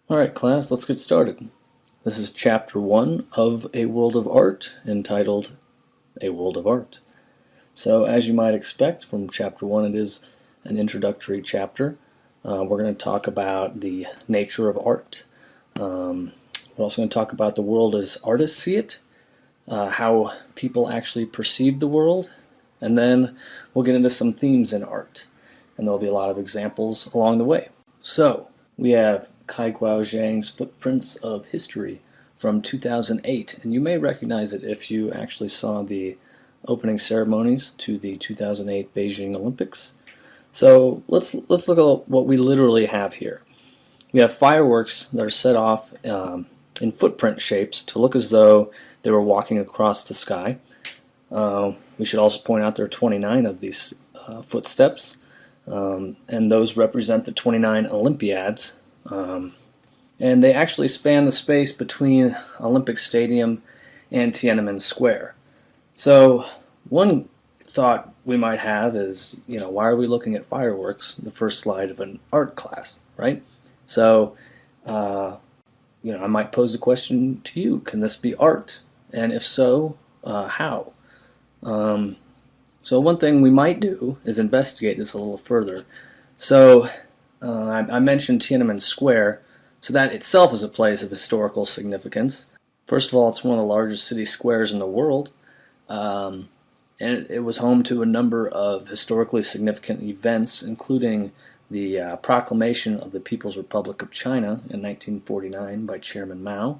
Alright class, let's get started. This is chapter 1 of A World of Art, entitled A World of Art. So as you might expect from chapter 1, it is an introductory chapter. We're going to talk about the nature of art. We're also going to talk about the world as artists see it, how people actually perceive the world, and then we'll get into some themes in art. And there'll be a lot of examples along the way. So, we have Kai Guo Zhang's Footprints of History from 2008, and you may recognize it if you actually saw the opening ceremonies to the 2008 Beijing Olympics. So let's look at what we literally have here. We have fireworks that are set off in footprint shapes to look as though they were walking across the sky. We should also point out there are 29 of these footsteps. And those represent the 29 Olympiads. And they actually span the space between Olympic Stadium and Tiananmen Square. So one thought we might have is, why are we looking at fireworks, the first slide of an art class, right? So, I might pose the question to you, can this be art? And if so, how? So one thing we might do is investigate this a little further. So I mentioned Tiananmen Square, so that itself is a place of historical significance. First of all, it's one of the largest city squares in the world, and it was home to a number of historically significant events, including the proclamation of the People's Republic of China in 1949 by Chairman Mao.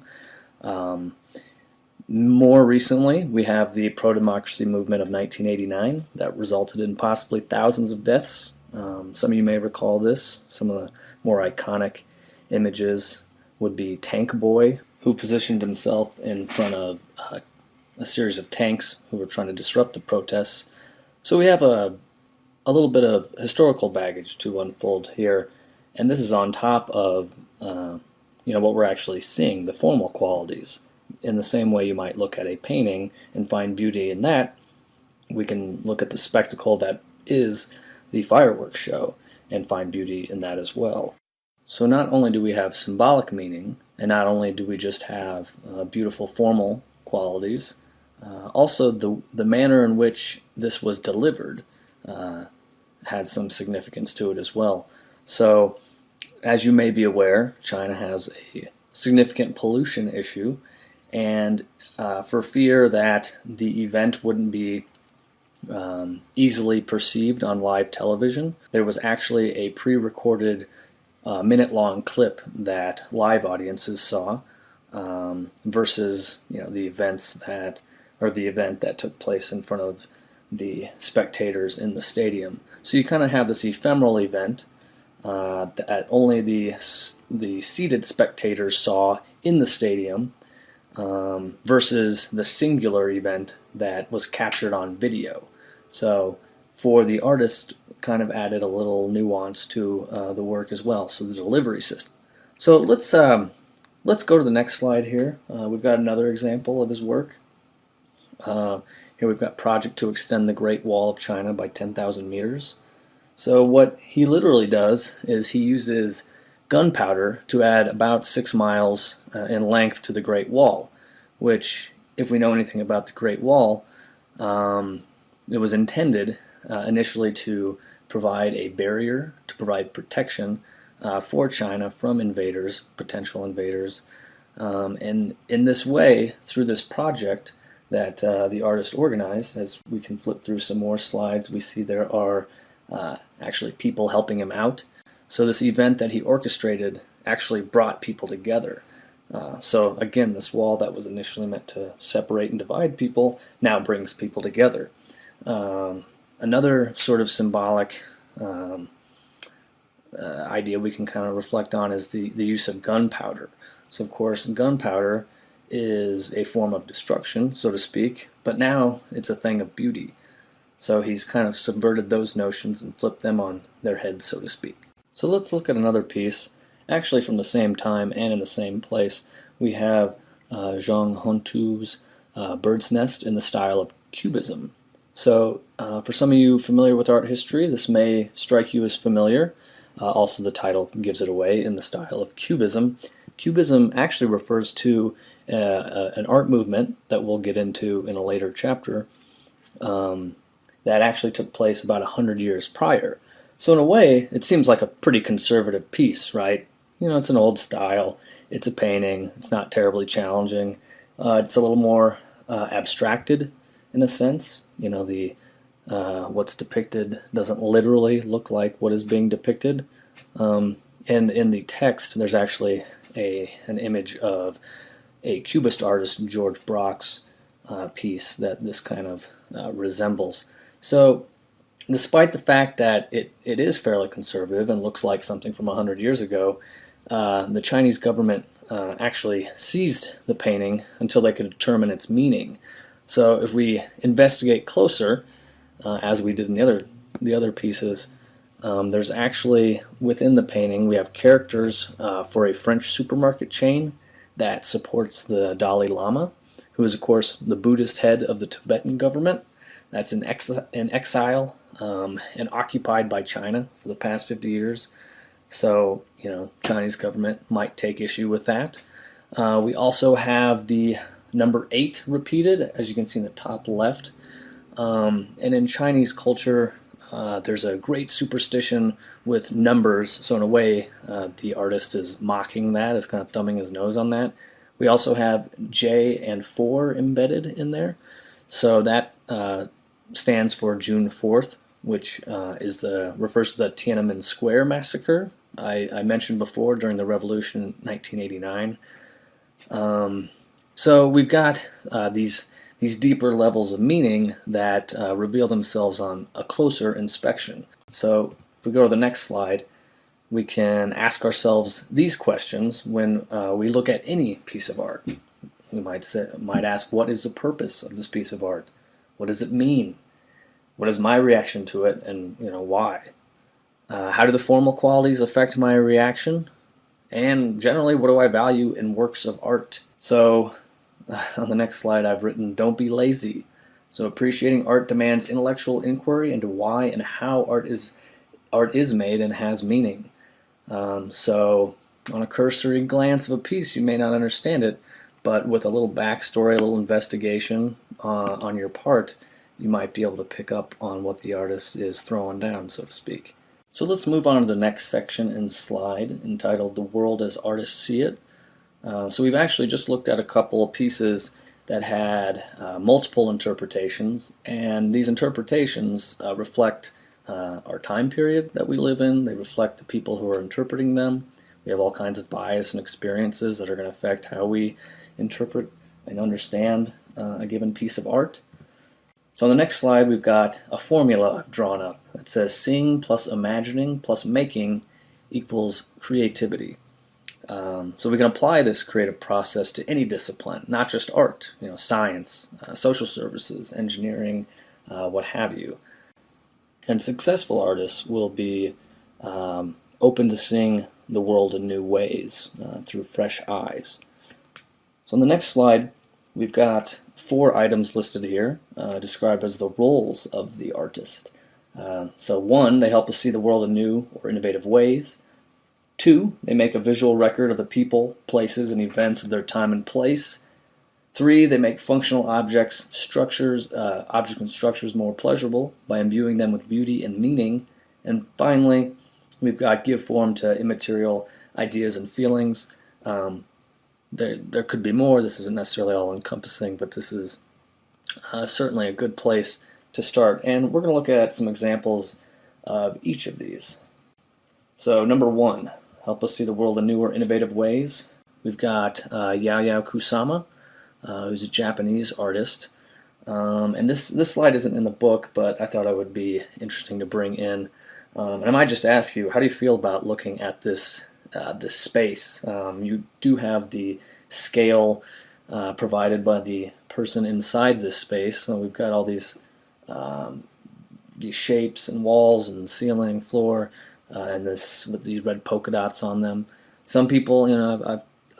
More recently, we have the pro-democracy movement of 1989 that resulted in possibly thousands of deaths. Some of you may recall this. Some of the more iconic images would be Tank Boy, who positioned himself in front of a series of tanks who were trying to disrupt the protests. So we have a little bit of historical baggage to unfold here, and this is on top of what we're actually seeing, the formal qualities. In the same way you might look at a painting and find beauty in that, we can look at the spectacle that is the fireworks show and find beauty in that as well. So not only do we have symbolic meaning, and not only do we just have beautiful formal qualities, also the manner in which this was delivered had some significance to it as well. So, as you may be aware, China has a significant pollution issue, and for fear that the event wouldn't be easily perceived on live television, there was actually a pre-recorded minute-long clip that live audiences saw versus the event that took place in front of the spectators in the stadium. So you kind of have this ephemeral event that only the seated spectators saw in the stadium, versus the singular event that was captured on video. So for the artist, kind of added a little nuance to the work as well, so the delivery system. So let's go to the next slide here. We've got another example of his work. Here we've got Project to Extend the Great Wall of China by 10,000 meters. So what he literally does is he uses gunpowder to add about 6 miles in length to the Great Wall, which, if we know anything about the Great Wall, it was intended initially to provide a barrier, to provide protection for China from invaders, potential invaders. And in this way, through this project that the artist organized, as we can flip through some more slides, we see there are actually people helping him out. So this event that he orchestrated actually brought people together. So again, this wall that was initially meant to separate and divide people now brings people together. Another sort of symbolic idea we can kind of reflect on is the use of gunpowder. So of course, gunpowder is a form of destruction, so to speak, but now it's a thing of beauty. So he's kind of subverted those notions and flipped them on their heads, so to speak. So let's look at another piece, actually from the same time and in the same place. We have Zhang Hongtu's Bird's Nest in the style of Cubism. So for some of you familiar with art history, this may strike you as familiar. Also the title gives it away, in the style of Cubism. Cubism actually refers to an art movement that we'll get into in a later chapter that actually took place about 100 years prior. So in a way, it seems like a pretty conservative piece, right? It's an old style, it's a painting, it's not terribly challenging. It's a little more abstracted in a sense. The what's depicted doesn't literally look like what is being depicted. And in the text, there's actually an image of a Cubist artist, George Braque's piece that this kind of resembles. So despite the fact that it is fairly conservative and looks like something from 100 years ago, the Chinese government actually seized the painting until they could determine its meaning. So if we investigate closer, as we did in the other pieces, there's actually, within the painting, we have characters for a French supermarket chain that supports the Dalai Lama, who is, of course, the Buddhist head of the Tibetan government. That's in exile and occupied by China for the past 50 years. So, Chinese government might take issue with that. We also have the number 8 repeated, as you can see in the top left. And in Chinese culture, there's a great superstition with numbers. So in a way, the artist is mocking that, is kind of thumbing his nose on that. We also have J and 4 embedded in there. So that stands for June 4th, which refers to the Tiananmen Square massacre I mentioned before during the revolution in 1989. So we've got these deeper levels of meaning that reveal themselves on a closer inspection. So if we go to the next slide, we can ask ourselves these questions when we look at any piece of art. We might ask, what is the purpose of this piece of art? What does it mean? What is my reaction to it, and why? How do the formal qualities affect my reaction? And generally, what do I value in works of art? So on the next slide, I've written, don't be lazy. So appreciating art demands intellectual inquiry into why and how art is made and has meaning. So on a cursory glance of a piece, you may not understand it, but with a little backstory, a little investigation on your part, you might be able to pick up on what the artist is throwing down, so to speak. So let's move on to the next section and slide entitled The World as Artists See It. So we've actually just looked at a couple of pieces that had multiple interpretations, and these interpretations reflect our time period that we live in. They reflect the people who are interpreting them. We have all kinds of bias and experiences that are going to affect how we interpret and understand a given piece of art. So on the next slide, we've got a formula I've drawn up that says seeing plus imagining plus making equals creativity. So we can apply this creative process to any discipline, not just art, science, social services, engineering, what have you. And successful artists will be open to seeing the world in new ways through fresh eyes. So on the next slide, we've got 4 items listed here, described as the roles of the artist. So 1, they help us see the world in new or innovative ways. 2, they make a visual record of the people, places, and events of their time and place. 3, they make functional objects and structures more pleasurable by imbuing them with beauty and meaning. And finally, we've got give form to immaterial ideas and feelings. There could be more. This isn't necessarily all encompassing, but this is certainly a good place to start. And we're going to look at some examples of each of these. So number 1, help us see the world in new or innovative ways. We've got Yayoi Kusama, who's a Japanese artist. And this slide isn't in the book, but I thought it would be interesting to bring in. And I might just ask you, how do you feel about looking at this space? You do have the scale provided by the person inside this space. So we've got all these shapes and walls and ceiling, floor, and this with these red polka dots on them. Some people,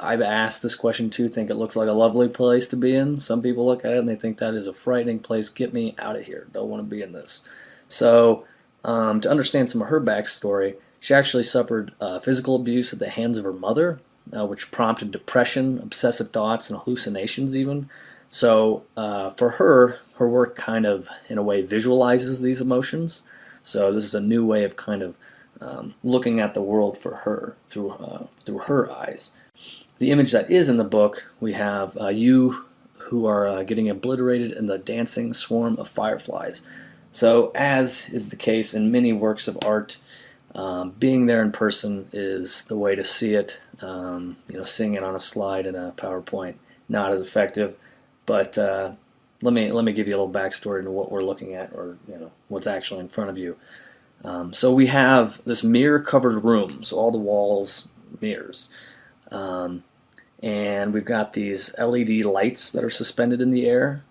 I've asked this question too, think it looks like a lovely place to be in. Some people look at it and they think that is a frightening place. Get me out of here. Don't want to be in this. So to understand some of her backstory, she actually suffered physical abuse at the hands of her mother which prompted depression, obsessive thoughts, and hallucinations even. So for her, her work kind of, in a way, visualizes these emotions. So this is a new way of kind of looking at the world for her through her eyes. The image that is in the book, we have you who are getting obliterated in the dancing swarm of fireflies. So as is the case in many works of art, being there in person is the way to see it. Seeing it on a slide in a PowerPoint, not as effective. But let me give you a little backstory into what we're looking at, or what's actually in front of you. So we have this mirror-covered room, so all the walls mirrors, and we've got these LED lights that are suspended in the air.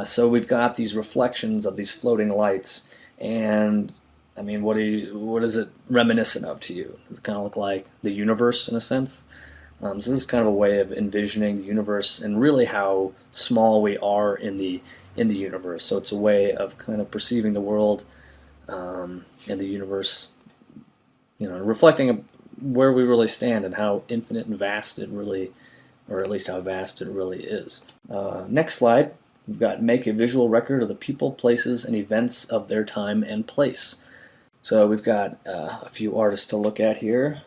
So we've got these reflections of these floating lights, and I mean, what is it reminiscent of to you? Does it kind of look like the universe in a sense? So this is kind of a way of envisioning the universe and really how small we are in the universe. So it's a way of kind of perceiving the world and the universe, reflecting where we really stand and how infinite and vast it really, or at least how vast it really is. Next slide, we've got make a visual record of the people, places, and events of their time and place. So we've got a few artists to look at here.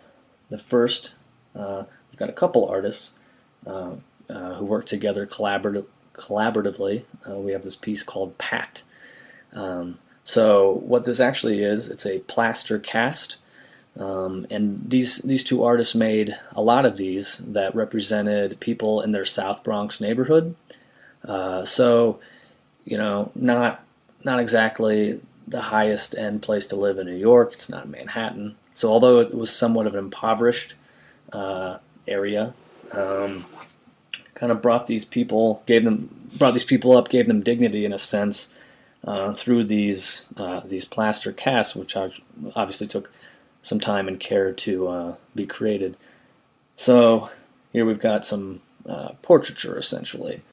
The first, we've got a couple artists who work together collaboratively. We have this piece called Pact. So what this actually is, it's a plaster cast. And these two artists made a lot of these that represented people in their South Bronx neighborhood. So, not exactly the highest end place to live in New York. It's not Manhattan. So although it was somewhat of an impoverished area, kind of brought these people up, gave them dignity in a sense through these plaster casts, which obviously took some time and care to be created. So here we've got some portraiture essentially.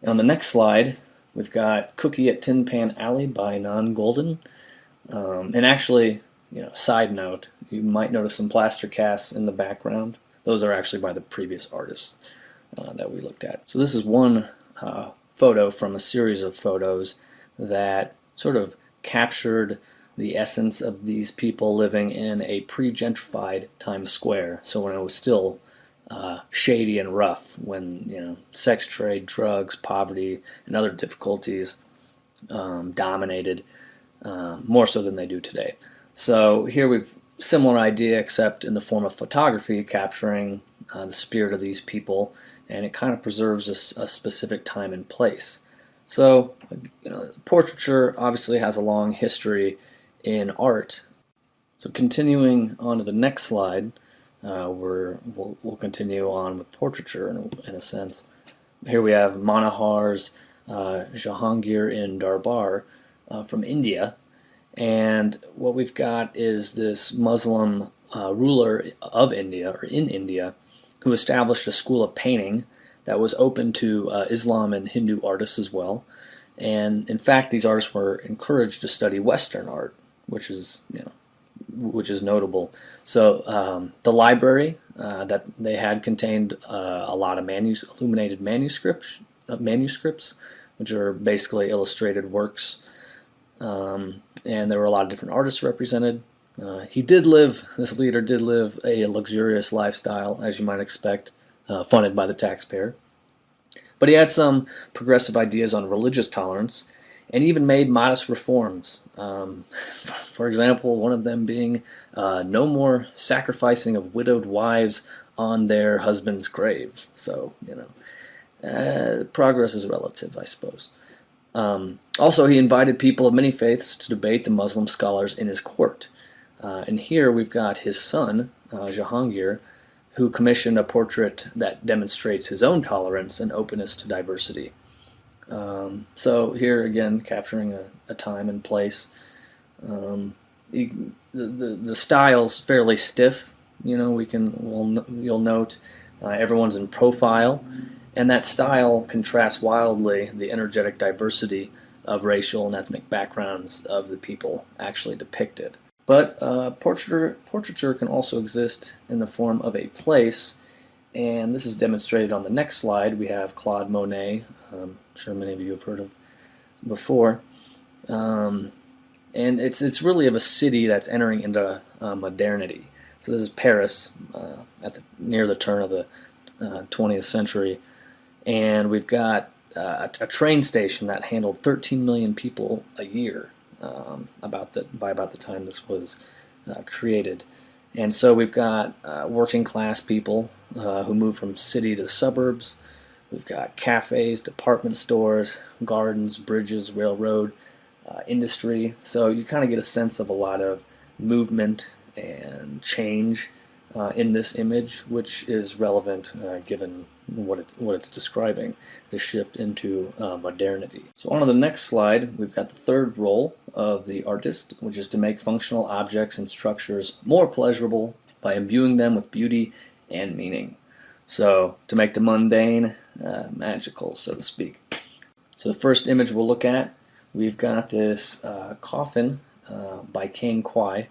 On the next slide, we've got Cookie at Tin Pan Alley by Non Golden. And actually, side note, you might notice some plaster casts in the background. Those are actually by the previous artists that we looked at. So this is one photo from a series of photos that sort of captured the essence of these people living in a pre-gentrified Times Square. So when it was still shady and rough, when sex trade, drugs, poverty, and other difficulties dominated more so than they do today. So here we've similar idea, except in the form of photography, capturing the spirit of these people, and it kind of preserves a specific time and place. So portraiture obviously has a long history in art. So continuing on to the next slide. We'll continue on with portraiture in a sense. Here we have Manohar's Jahangir in Darbar from India, and what we've got is this Muslim ruler of India, or in India, who established a school of painting that was open to Islam and Hindu artists as well. And in fact, these artists were encouraged to study Western art, which is notable. So the library that they had contained a lot of illuminated manuscripts, which are basically illustrated works, and there were a lot of different artists represented. This leader did live a luxurious lifestyle, as you might expect, funded by the taxpayer. But he had some progressive ideas on religious tolerance, and even made modest reforms. For example, one of them being no more sacrificing of widowed wives on their husband's grave. So, progress is relative, I suppose. Also, he invited people of many faiths to debate the Muslim scholars in his court. And here we've got his son, Jahangir, who commissioned a portrait that demonstrates his own tolerance and openness to diversity. So here again, capturing a time and place. The style's fairly stiff. You'll note everyone's in profile, and that style contrasts wildly the energetic diversity of racial and ethnic backgrounds of the people actually depicted. But portraiture can also exist in the form of a place, And this is demonstrated on the next slide. We have Claude Monet, I'm sure many of you have heard of before. Um, and it's really of a city that's entering into modernity. So this is Paris near the turn of the 20th century, and we've got a train station that handled 13 million people a year by about the time this was created. And so we've got working class people who move from city to suburbs. We've got cafes, department stores, gardens, bridges, railroad, industry. So you kind of get a sense of a lot of movement and change in this image, which is relevant given what it's describing, the shift into modernity. So on to the next slide, we've got the third role of the artist, which is to make functional objects and structures more pleasurable by imbuing them with beauty and meaning. So to make the mundane magical, so to speak. So the first image we'll look at, we've got this coffin by Kane Kwai.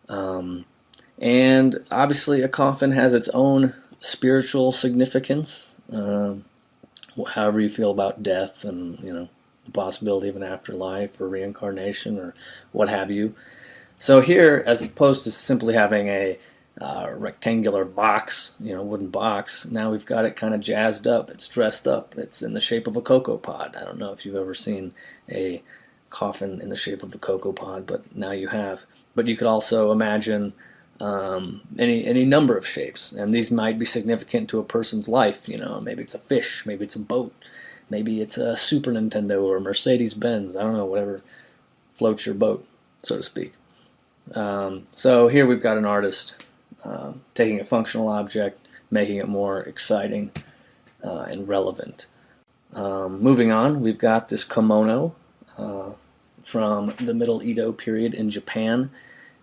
And obviously a coffin has its own spiritual significance, however you feel about death and, the possibility of an afterlife or reincarnation or what have you. So here, as opposed to simply having a rectangular box, wooden box, now we've got it kind of jazzed up. It's dressed up. It's in the shape of a cocoa pod. I don't know if you've ever seen a coffin in the shape of a cocoa pod, but now you have. But you could also imagine any number of shapes, and these might be significant to a person's life. Maybe it's a fish, maybe it's a boat, maybe it's a Super Nintendo or a Mercedes-Benz. I don't know, whatever floats your boat, so to speak. So here we've got an artist taking a functional object, making it more exciting and relevant. Moving on, we've got this kimono from the Middle Edo period in Japan.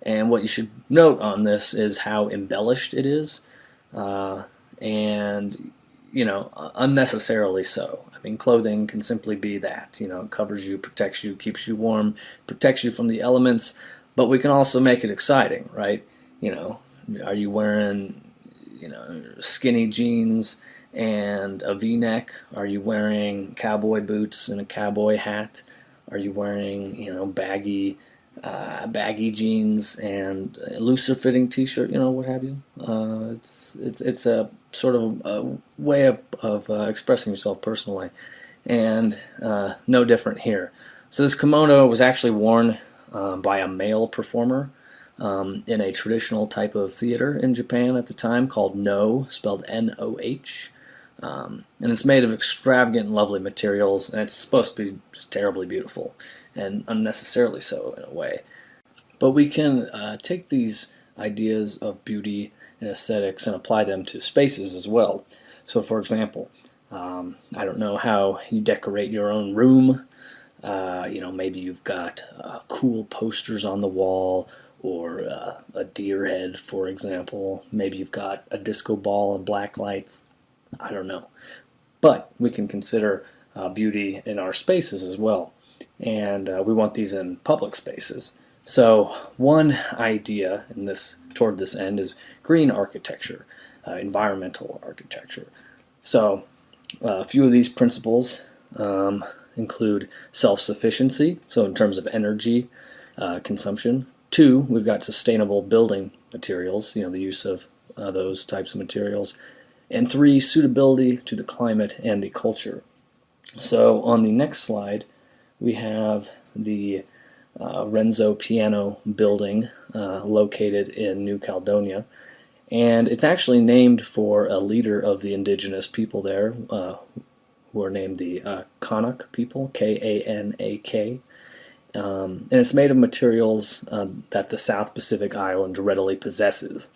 And what you should note on this is how embellished it is, and unnecessarily so. I mean, clothing can simply be that. It covers you, protects you, keeps you warm, protects you from the elements. But we can also make it exciting, right? Are you wearing, skinny jeans and a V-neck? Are you wearing cowboy boots and a cowboy hat? Are you wearing, baggy jeans and a looser fitting t-shirt, what have you? It's a sort of a way of expressing yourself personally, and no different here. So this kimono was actually worn by a male performer in a traditional type of theater in Japan at the time called No, spelled N-O-H. And it's made of extravagant and lovely materials, and it's supposed to be just terribly beautiful, and unnecessarily so in a way. But we can take these ideas of beauty and aesthetics and apply them to spaces as well. So for example, I don't know how you decorate your own room. Maybe you've got cool posters on the wall, or a deer head, for example. Maybe you've got a disco ball and black lights. I don't know. But we can consider beauty in our spaces as well. And we want these in public spaces. So one idea toward this end is green architecture, environmental architecture. So a few of these principles include self-sufficiency, so in terms of energy consumption. 2, we've got sustainable building materials, the use of those types of materials. And 3, suitability to the climate and the culture. So on the next slide, we have the Renzo Piano building located in New Caledonia. And it's actually named for a leader of the indigenous people there, who are named the Kanak people, K-A-N-A-K. And it's made of materials that the South Pacific island readily possesses.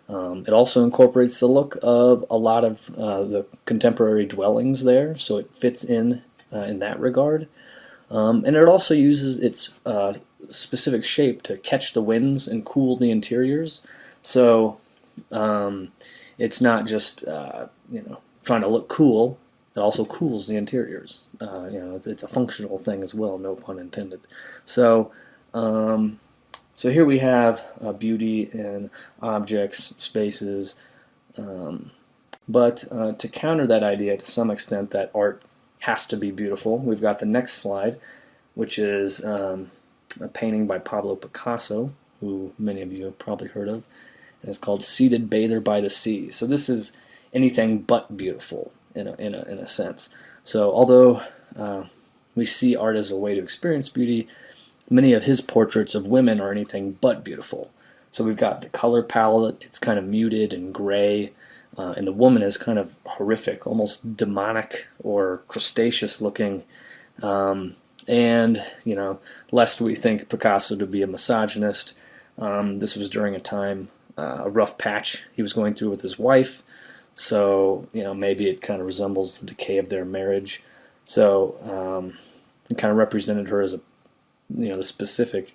It also incorporates the look of a lot of the contemporary dwellings there, so it fits in that regard. And it also uses its specific shape to catch the winds and cool the interiors. So it's not just trying to look cool. It also cools the interiors. It's a functional thing as well, no pun intended. So here we have beauty in objects, spaces, But to counter that idea to some extent that art has to be beautiful, we've got the next slide, which is a painting by Pablo Picasso, who many of you have probably heard of, and it's called Seated Bather by the Sea. So this is anything but beautiful in a sense. So although we see art as a way to experience beauty, many of his portraits of women are anything but beautiful. So we've got the color palette, it's kind of muted and gray, and the woman is kind of horrific, almost demonic or crustaceous looking. And, lest we think Picasso to be a misogynist, this was during a time, a rough patch he was going through with his wife. So, maybe it kind of resembles the decay of their marriage. So, it kind of represented her as the specific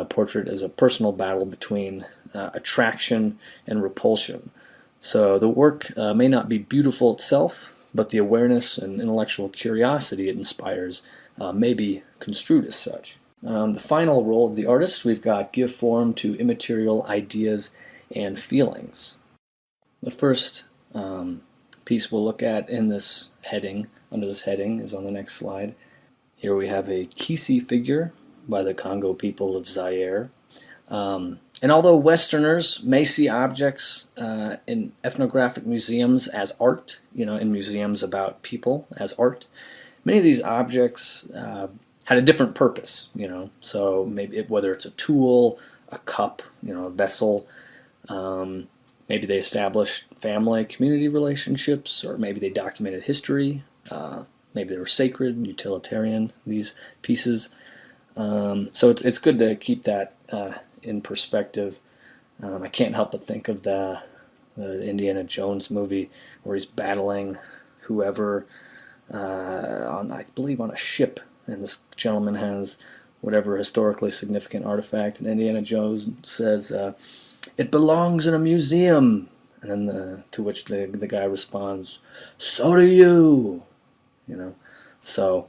portrait as a personal battle between attraction and repulsion. So the work may not be beautiful itself, but the awareness and intellectual curiosity it inspires may be construed as such. The final role of the artist, we've got give form to immaterial ideas and feelings. The first piece we'll look at in this heading, under this heading, is on the next slide. Here we have a Kisi figure by the Congo people of Zaire. And although Westerners may see objects in ethnographic museums as art, in museums about people as art, many of these objects had a different purpose, So maybe whether it's a tool, a cup, a vessel, maybe they established family, community relationships, or maybe they documented history. Maybe they were sacred, utilitarian, these pieces. So it's good to keep that in perspective. I can't help but think of the Indiana Jones movie where he's battling whoever I believe on a ship, and this gentleman has whatever historically significant artifact, and Indiana Jones says, "It belongs in a museum," and then to which the guy responds, "So do you," So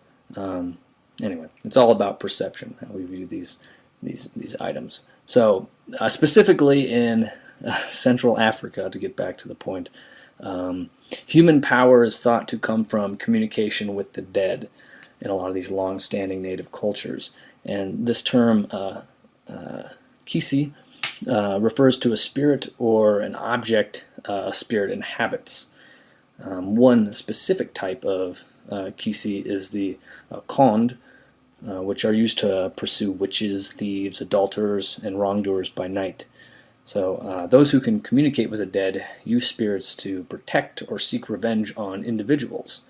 anyway, it's all about perception, how we view these items. So specifically in Central Africa, to get back to the point, human power is thought to come from communication with the dead in a lot of these long-standing native cultures. And this term, kisi, refers to a spirit or an object a spirit inhabits. One specific type of kisi is the konde, which are used to pursue witches, thieves, adulterers, and wrongdoers by night. So those who can communicate with the dead use spirits to protect or seek revenge on individuals.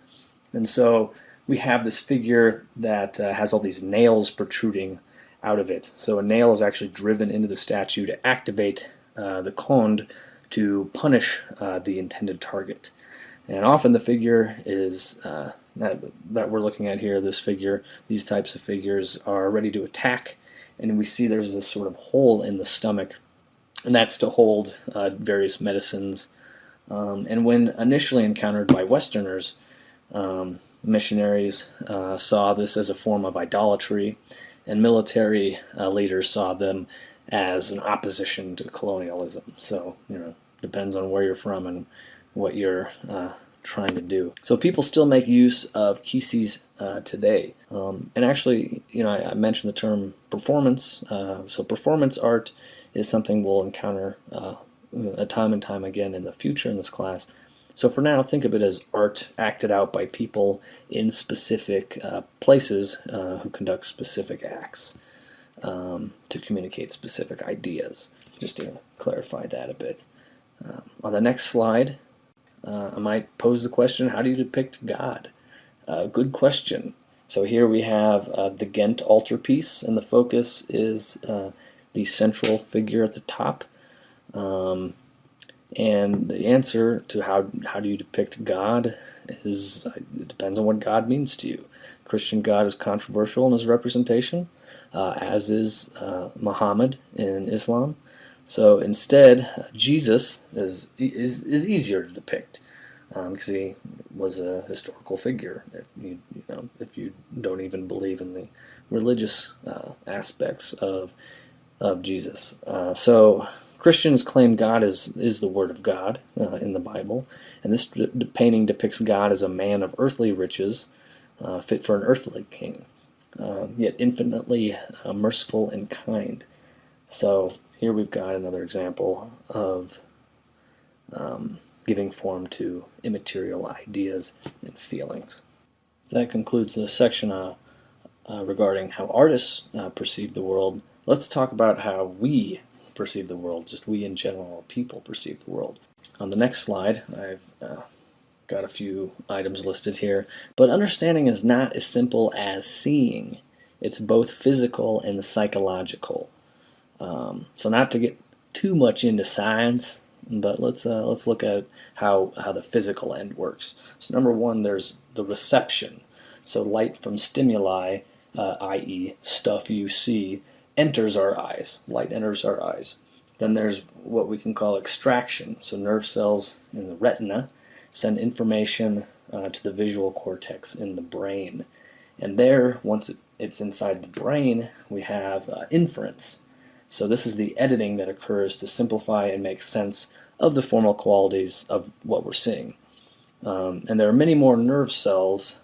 And so we have this figure that has all these nails protruding out of it. So a nail is actually driven into the statue to activate the konde to punish the intended target. And often the figure is that we're looking at here, this figure, these types of figures are ready to attack, and we see there's this sort of hole in the stomach, and that's to hold various medicines. And when initially encountered by Westerners, missionaries saw this as a form of idolatry, and military leaders saw them as an opposition to colonialism. So, depends on where you're from and what you're trying to do. So people still make use of kisis today. And actually, I mentioned the term performance. So performance art is something we'll encounter time and time again in the future in this class. So for now, think of it as art acted out by people in specific places who conduct specific acts to communicate specific ideas, just to clarify that a bit. On the next slide, I might pose the question, how do you depict God? Good question. So here we have the Ghent altarpiece, and the focus is the central figure at the top. And the answer to how do you depict God is, it depends on what God means to you. Christian God is controversial in his representation, as is Muhammad in Islam. So instead, Jesus is easier to depict because he was a historical figure. If you don't even believe in the religious aspects of Jesus, so Christians claim God is the Word of God in the Bible, and this painting depicts God as a man of earthly riches, fit for an earthly king, yet infinitely merciful and kind. So here we've got another example of giving form to immaterial ideas and feelings. So that concludes the section regarding how artists perceive the world. Let's talk about how we perceive the world, just we in general, people perceive the world. On the next slide, I've got a few items listed here, but understanding is not as simple as seeing. It's both physical and psychological. So not to get too much into science, but let's look at how the physical end works. So number one, there's the reception. So light from stimuli, i.e. stuff you see, enters our eyes. Light enters our eyes. Then there's what we can call extraction. So nerve cells in the retina send information to the visual cortex in the brain. And there, once it's inside the brain, we have inference. So this is the editing that occurs to simplify and make sense of the formal qualities of what we're seeing. And there are many more nerve cells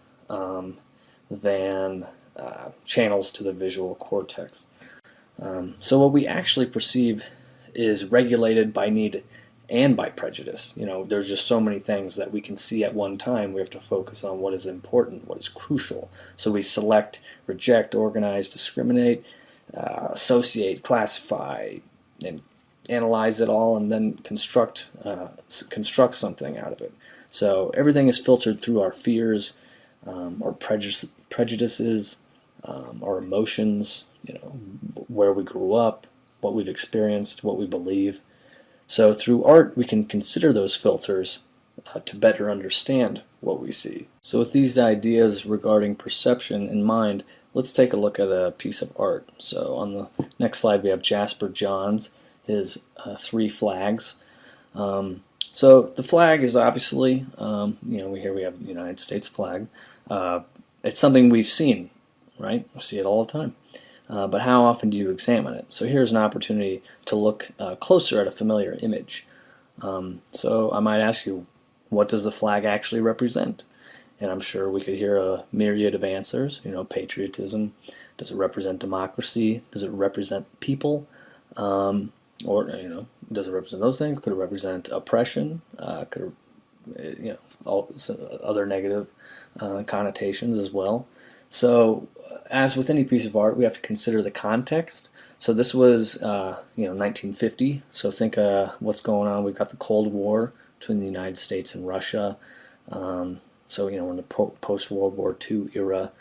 than channels to the visual cortex. So what we actually perceive is regulated by need and by prejudice. There's just so many things that we can see at one time. We have to focus on what is important, what is crucial. So we select, reject, organize, discriminate, associate, classify, and analyze it all, and then construct something out of it. So everything is filtered through our fears, our prejudices, our emotions, where we grew up, what we've experienced, what we believe. So through art, we can consider those filters to better understand what we see. So with these ideas regarding perception in mind, let's take a look at a piece of art. So on the next slide, we have Jasper Johns, his 3 flags. So the flag is obviously, here we have the United States flag. It's something we've seen, right? We see it all the time. But how often do you examine it? So here's an opportunity to look closer at a familiar image. So I might ask you, what does the flag actually represent? And I'm sure we could hear a myriad of answers. Patriotism. Does it represent democracy? Does it represent people? Or does it represent those things? Could it represent oppression? Could it, all other negative connotations as well. So, as with any piece of art, we have to consider the context. So this was, 1950. So think what's going on. We've got the Cold War between the United States and Russia. So we're in the post-World War II era.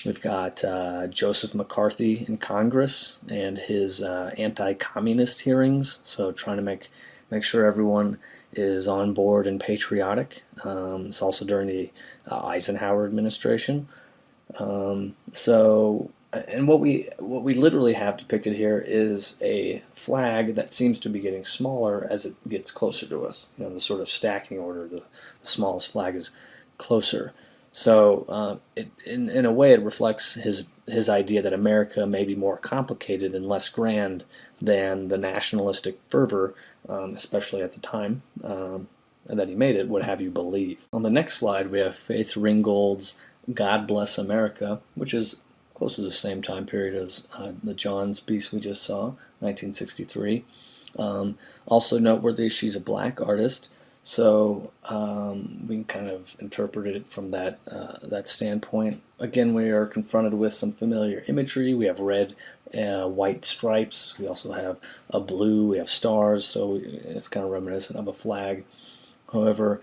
We've got Joseph McCarthy in Congress and his anti-communist hearings. So trying to make sure everyone is on board and patriotic. It's also during the Eisenhower administration. And what we literally have depicted here is a flag that seems to be getting smaller as it gets closer to us. The sort of stacking order, the smallest flag is closer. So in a way, it reflects his idea that America may be more complicated and less grand than the nationalistic fervor, especially at the time that he made it, would have you believe. On the next slide, we have Faith Ringgold's God Bless America, which is close to the same time period as the Johns piece we just saw, 1963. Also noteworthy, she's a black artist, so we can kind of interpret it from that standpoint. Again, we are confronted with some familiar imagery. We have red, white stripes. We also have a blue. We have stars, so it's kind of reminiscent of a flag. However,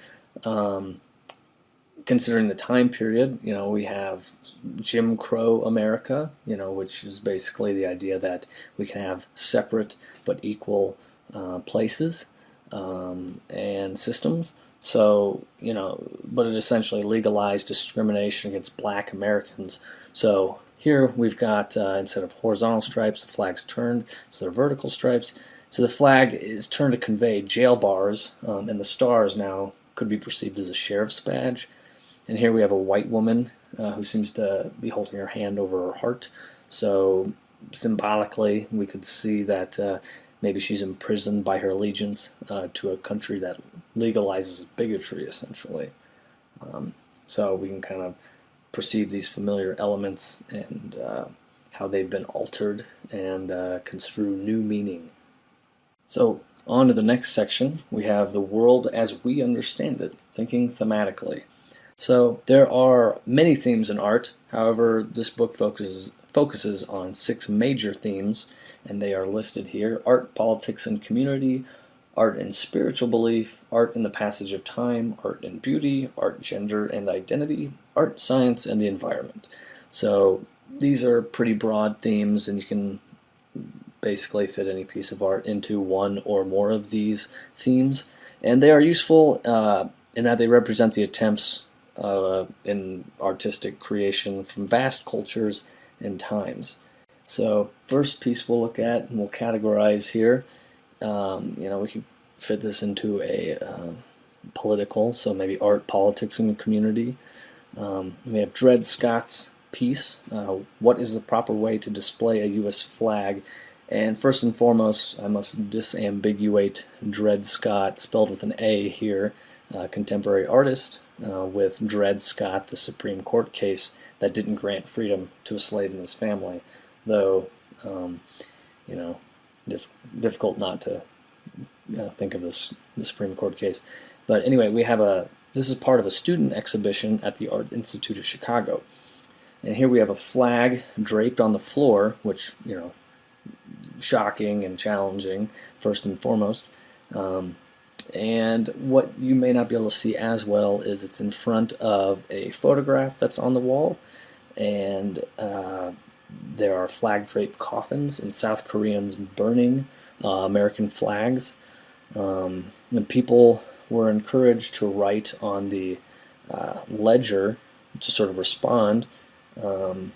considering the time period, we have Jim Crow America, which is basically the idea that we can have separate but equal places and systems. So, but it essentially legalized discrimination against black Americans. So here we've got, instead of horizontal stripes, the flag's turned, so they're vertical stripes. So the flag is turned to convey jail bars, and the stars now could be perceived as a sheriff's badge. And here we have a white woman who seems to be holding her hand over her heart. So symbolically, we could see that maybe she's imprisoned by her allegiance to a country that legalizes bigotry, essentially. So we can kind of perceive these familiar elements and how they've been altered and construe new meaning. So on to the next section, we have the world as we understand it, thinking thematically. So there are many themes in art. However, this book focuses on 6 major themes, and they are listed here: art, politics, and community, art and spiritual belief, art in the passage of time, art and beauty, art, gender, and identity, art, science, and the environment. So these are pretty broad themes, and you can basically fit any piece of art into one or more of these themes. And they are useful in that they represent the attempts in artistic creation from vast cultures and times. So first piece we'll look at and we'll categorize here. We can fit this into a political, so maybe art, politics, and community. We have Dred Scott's piece, What is the Proper Way to Display a U.S. Flag? And first and foremost, I must disambiguate Dred Scott, spelled with an A here, contemporary artist, with Dred Scott, the Supreme Court case that didn't grant freedom to a slave and his family, though, difficult not to think of the Supreme Court case. But anyway, this is part of a student exhibition at the Art Institute of Chicago. And here we have a flag draped on the floor, which, shocking and challenging, first and foremost. And what you may not be able to see as well is it's in front of a photograph that's on the wall, and there are flag-draped coffins and South Koreans burning American flags. And people were encouraged to write on the ledger to sort of respond to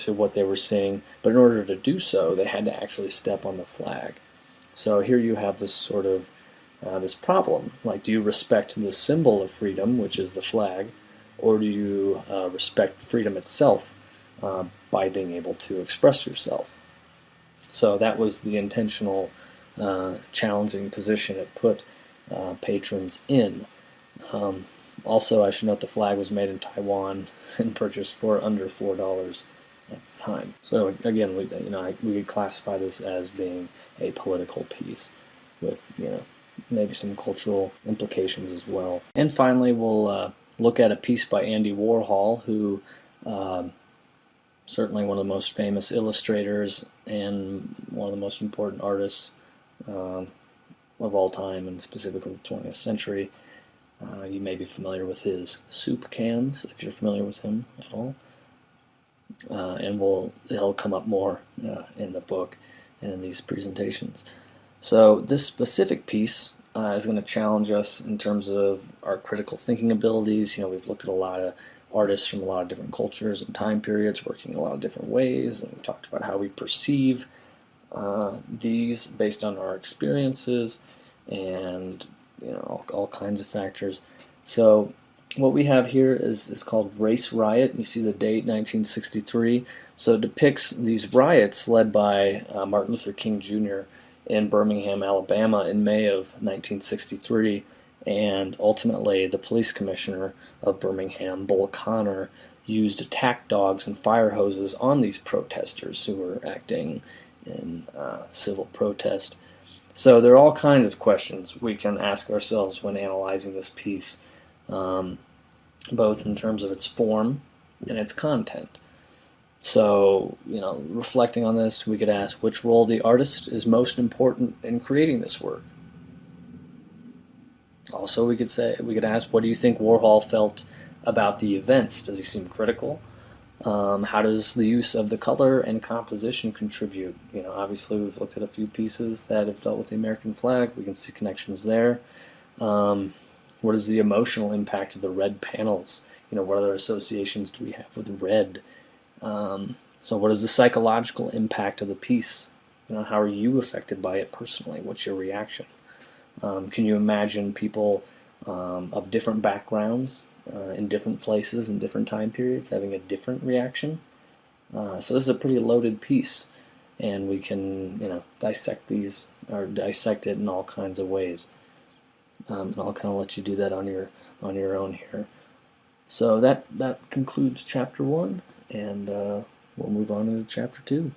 what they were seeing, but in order to do so, they had to actually step on the flag. So here you have this sort of this problem, like, do you respect the symbol of freedom, which is the flag, or do you respect freedom itself by being able to express yourself? So that was the intentional challenging position it put patrons in. Also, I should note the flag was made in Taiwan and purchased for under $4 at the time. So again, we could classify this as being a political piece with maybe some cultural implications as well. And finally, we'll look at a piece by Andy Warhol, who certainly one of the most famous illustrators and one of the most important artists of all time, and specifically the 20th century. You may be familiar with his soup cans, if you're familiar with him at all. And he'll come up more in the book and in these presentations. So this specific piece is going to challenge us in terms of our critical thinking abilities. We've looked at a lot of artists from a lot of different cultures and time periods working in a lot of different ways, and we talked about how we perceive these based on our experiences and all kinds of factors. So what we have here is called Race Riot. You see the date, 1963. So it depicts these riots led by Martin Luther King Jr. in Birmingham, Alabama in May of 1963, and ultimately the police commissioner of Birmingham, Bull Connor, used attack dogs and fire hoses on these protesters who were acting in civil protest. So there are all kinds of questions we can ask ourselves when analyzing this piece, both in terms of its form and its content. So, reflecting on this, we could ask which role the artist is most important in creating this work. Also, we could ask, what do you think Warhol felt about the events? Does he seem critical? How does the use of the color and composition contribute? Obviously we've looked at a few pieces that have dealt with the American flag. We can see connections there. What is the emotional impact of the red panels? What other associations do we have with red? So what is the psychological impact of the piece? How are you affected by it personally? What's your reaction? Can you imagine people of different backgrounds in different places in different time periods having a different reaction? So this is a pretty loaded piece. and we can dissect these or dissect it in all kinds of ways. And I'll kind of let you do that on your own here. So that concludes chapter 1, and we'll move on to chapter 2.